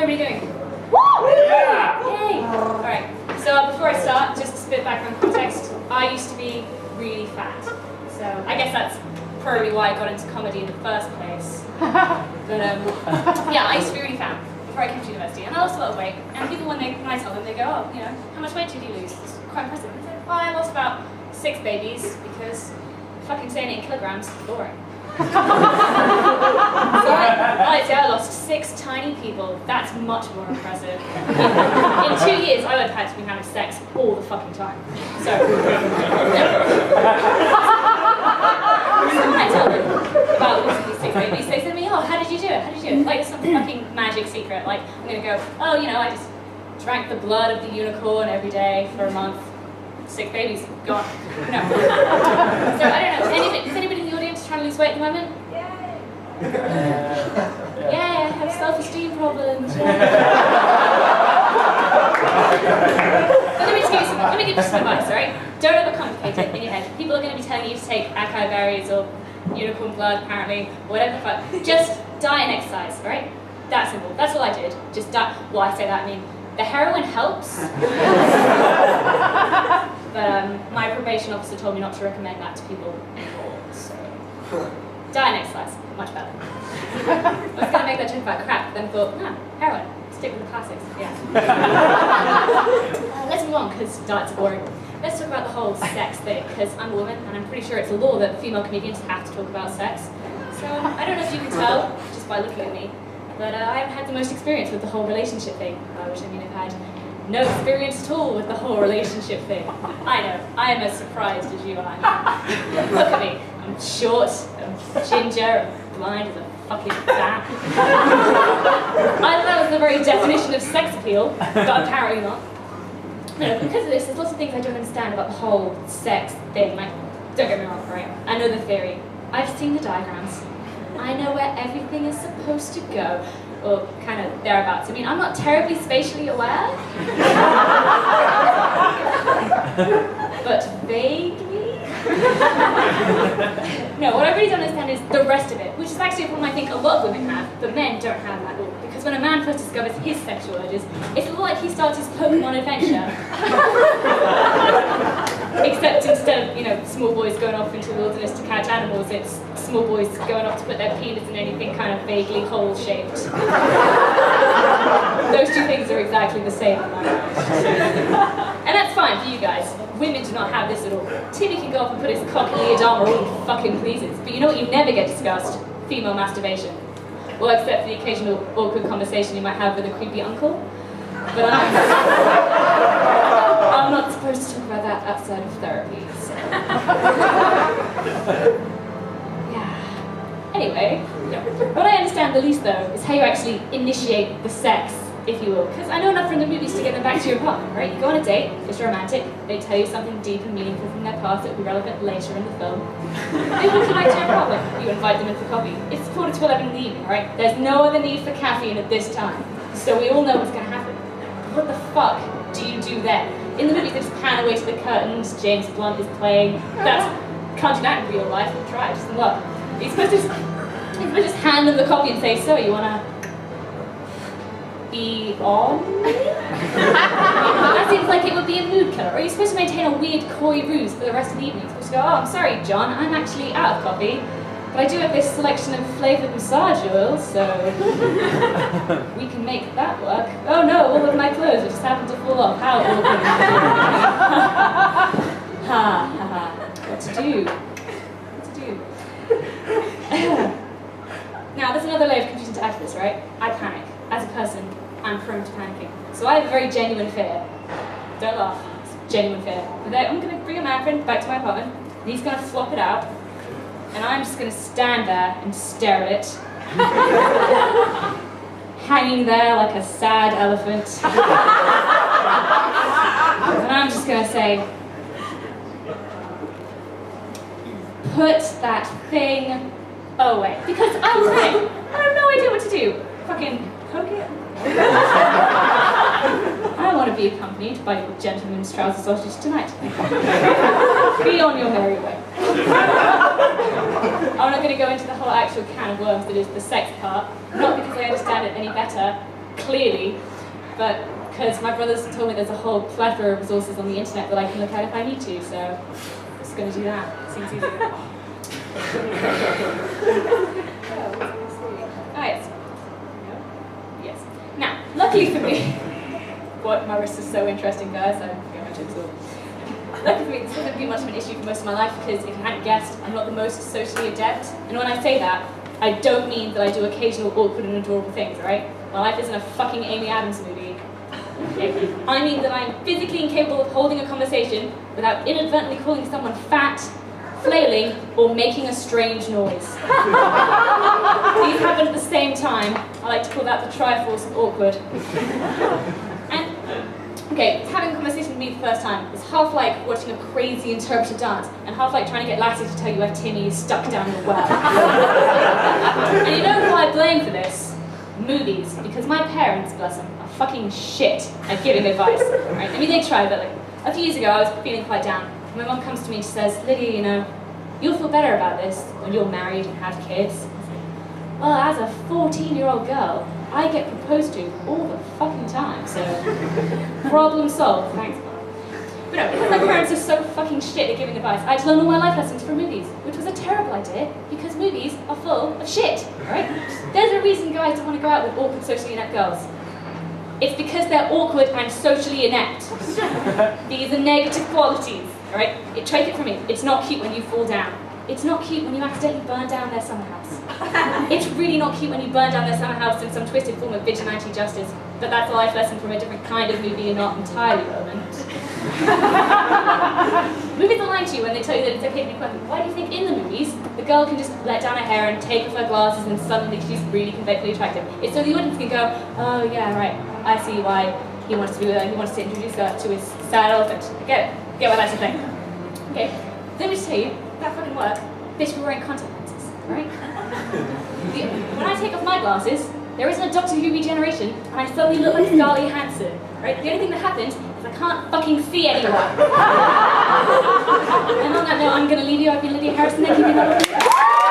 everybody doing? Woo! Yeah! Yay! Alright, so before I start, just a bit of background context, I used to be really fat. So I guess that's probably why I got into comedy in the first place. But yeah, I used to be really fat before I came to university, and I lost a lot of weight. And people, when I tell them, they go, oh, you know, how much weight did you lose? It's quite impressive. I said, well, I lost about 6 babies because fucking saying it in kilograms is boring. So I lost 6 tiny people. That's much more impressive. In 2 years, I would have had to be having sex all the fucking time. So I tell them about losing these 6 babies. They say to me, oh, how did you do it? How did you do it? Like some fucking magic secret. Like, I'm gonna go, oh, you know, I just drank the blood of the unicorn every day for a month. 6 babies, gone. No. So I don't know, is anybody in the audience trying to lose weight at the moment? Yay! Yeah, I have self-esteem problems. But let me give you some advice, alright? Don't overcomplicate it in your head. People are going to be telling you to take acai berries or unicorn blood, apparently, whatever the fuck. Just diet and exercise, alright? That simple. That's all I did. Just diet. Well, I say that, I mean, the heroin helps. But my probation officer told me not to recommend that to people anymore, so... Diet and exercise, much better. I was going to make that joke about crack, then thought, no, heroin, stick with the classics, yeah. Let's move on, because diets are boring. Let's talk about the whole sex thing, because I'm a woman, and I'm pretty sure it's a law that female comedians have to talk about sex. So I don't know if you can tell, just by looking at me, but I haven't had the most experience with the whole relationship thing, which I mean I've had no experience at all with the whole relationship thing. I know, I am as surprised as you are. Look at me, I'm short, I'm ginger, I'm blind as a fucking bat. I thought that was the very definition of sex appeal, but apparently not. No, because of this, there's lots of things I don't understand about the whole sex thing. Like, don't get me wrong, right? I know the theory. I've seen the diagrams. I know where everything is supposed to go. Or kind of thereabouts. I mean, I'm not terribly spatially aware. But vaguely? No, what I really don't understand is the rest of it, which is actually a problem I think a lot of women have, but men don't have that at all. Because when a man first discovers his sexual urges, it's a little like he starts his Pokemon adventure. Except instead of, you know, small boys going off into the wilderness to catch animals, it's small boys going off to put their penis in anything kind of vaguely hole-shaped. Those two things are exactly the same in my mind. And that's fine for you guys. Women do not have this at all. Timmy can go off and put his cock in Lydia or all he fucking pleases. But you know what you never get discussed? Female masturbation. Well, except for the occasional awkward conversation you might have with a creepy uncle. But I'm not supposed to talk about that outside of therapy, so... Yeah. Anyway, what I understand the least, though, is how you actually initiate the sex, if you will. Because I know enough from the movies to get them back to your apartment, right? You go on a date, it's romantic, they tell you something deep and meaningful from their past that will be relevant later in the film. They walk you back to your apartment, you invite them in for coffee. It's 10:45 in the evening, right? There's no other need for caffeine at this time, so we all know what's going to happen. What the fuck do you do then? In the movies, they just pan away to the curtains, James Blunt is playing. Can't do that in real life, we'll try it, just look. You're supposed to just hand them the copy and say, so, you wanna be on me? That seems like it would be a mood killer. Or you're supposed to maintain a weird, coy ruse for the rest of the evening. You're supposed to go, oh, I'm sorry, John, I'm actually out of coffee. But I do have this selection of flavoured massage oils, so we can make that work. Oh no, all of my clothes just happened to fall off. How awkward. Ha ha ha. What to do? What to do? Now, there's another layer of confusion to add to this, right? I panic. As a person, I'm prone to panicking. So I have a very genuine fear. Don't laugh. It's genuine fear. But I'm going to bring a man friend back to my apartment, and he's going to flop it out. And I'm just going to stand there and stare at it. Hanging there like a sad elephant. And I'm just going to say, put that thing away. Because I'm sick. I have no idea what to do. Fucking poke it. I want to be accompanied by your gentleman's trouser sausage tonight. Be on your merry way. I'm not going to go into the whole actual can of worms that is the sex part, not because I understand it any better, clearly, but because my brother's told me there's a whole plethora of resources on the internet that I can look at if I need to, so I'm just going to do that. Seems easier. Alright. Yes. Now, luckily for me, what, my wrist is so interesting, guys, I forget my tips all. Luckily for me, this hasn't been much of an issue for most of my life because, if you hadn't guessed, I'm not the most socially adept. And when I say that, I don't mean that I do occasional awkward and adorable things, alright? My life isn't a fucking Amy Adams movie. Okay? I mean that I'm physically incapable of holding a conversation without inadvertently calling someone fat, flailing, or making a strange noise. These happen at the same time. I like to call that the Triforce of awkward. And, okay, having a conversation with me the first time is half like watching a crazy interpreter dance, and half like trying to get Lassie to tell you where Timmy is stuck down the well. And you know who I blame for this? Movies. Because my parents, bless them, are fucking shit at giving advice. Right? I mean, they try, but like, a few years ago I was feeling quite down. My mum comes to me and she says, Lydia, you know, you'll feel better about this when you're married and have kids. Well, as a 14-year-old girl, I get proposed to all the fucking time, so problem solved, thanks Mum. But no, because my parents are so fucking shit at giving advice, I had to learn all my life lessons from movies, which was a terrible idea, because movies are full of shit, right? There's a reason guys don't want to go out with awkward socially inept girls. It's because they're awkward and socially inept. These are negative qualities, alright? Take it from me, it's not cute when you fall down. It's not cute when you accidentally burn down their summer house. It's really not cute when you burn down their summer house in some twisted form of vigilante justice, but that's a life lesson from a different kind of movie and not entirely relevant. Movies are lying to you when they tell you that it's okay to be quirky. Why do you think in the movies, the girl can just let down her hair and take off her glasses and suddenly she's really conventionally attractive? It's so the audience can go, oh yeah, right, I see why he wants to be with her, he wants to introduce her to his sad elephant. I get it, get why that's a thing. Okay, let me just tell you, that fucking work, bitch, we're wearing contact lenses, right? When I take off my glasses, there isn't a Doctor Who regeneration, and I suddenly look like Scarlett Johansson, right? The only thing that happens is I can't fucking see anyone. And on that note, I'm gonna leave you. I've been Lydia Harrison. Thank you.